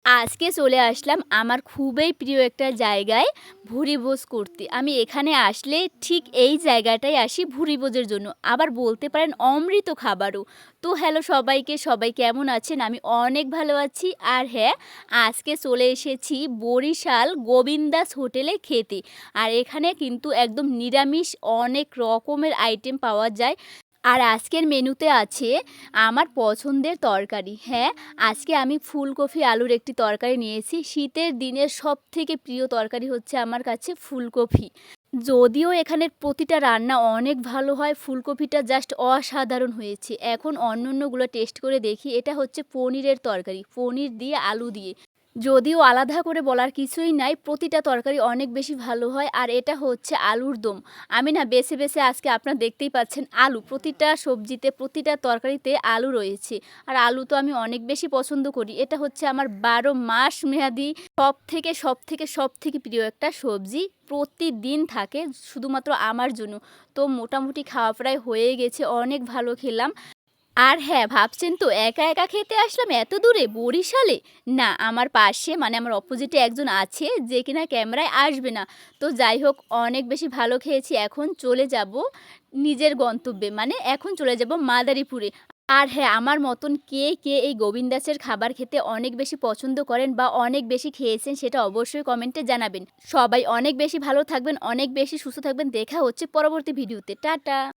আজকে চলে আসলাম আমার খুবই প্রিয় একটা জায়গায় ভুরিভোজ করতে। আমি এখানে আসলে ঠিক এই জায়গাটায় আসি ভুরিভোজের জন্য। আবার বলতে পারেন অমৃত খাবারও। তো হ্যালো সবাইকে, সবাই কেমন আছেন? আমি অনেক ভালো আছি। আর হ্যাঁ, আজকে চলে এসেছি বরিশাল গোবিন্দাস হোটেলে খেতে। আর এখানে কিন্তু একদম নিরামিষ অনেক রকমের আইটেম পাওয়া যায়। আর আজকের মেনুতে আছে আমার পছন্দের তরকারি। হ্যাঁ, আজকে আমি ফুলকপি আলুর একটি তরকারি নিয়েছি। শীতের দিনের সবথেকে প্রিয় তরকারি হচ্ছে আমার কাছে ফুলকপি। যদিও এখানের প্রতিটা রান্না অনেক ভালো হয়, ফুলকপিটা জাস্ট অসাধারণ হয়েছে। এখন অন্যান্যগুলো টেস্ট করে দেখি। এটা হচ্ছে পনিরের তরকারি, পনির দিয়ে আলু দিয়ে। যদিও আলাদা করে বলার কিছুই নাই, প্রতিটা তরকারি অনেক বেশি ভালো হয়। আর এটা হচ্ছে আলুর দম। আমি না বেছে বেছে আজকে আপনারা দেখতেই পাচ্ছেন আলু, প্রতিটা সবজিতে প্রতিটা তরকারিতে আলু রয়েছে। আর আলু তো আমি অনেক বেশি পছন্দ করি। এটা হচ্ছে আমার ১২ মাস মেয়াদি সব থেকে প্রিয় একটা সবজি। প্রতিদিন থাকে শুধুমাত্র আমার জন্য। তো মোটামুটি খাওয়া প্রায় হয়ে গেছে, অনেক ভালো খেলাম। আর হ্যাঁ, ভাবছেন তো একা একা খেতে আসলাম এত দূরে বরিশালে? না, আমার পাশে মানে আমার অপোজিটে একজন আছে যে কিনা ক্যামেরায় আসবে না। তো যাই হোক, অনেক বেশি ভালো খেয়েছি। এখন চলে যাব নিজের গন্তব্যে, মানে এখন চলে যাব মাদারীপুরে। আর হ্যাঁ, আমার মতন কে এই গোবিন্দাসের খাবার খেতে অনেক বেশি পছন্দ করেন বা অনেক বেশি খেয়েছেন সেটা অবশ্যই কমেন্টে জানাবেন। সবাই অনেক বেশি ভালো থাকবেন, অনেক বেশি সুস্থ থাকবেন। দেখা হচ্ছে পরবর্তী ভিডিওতে। টাটা।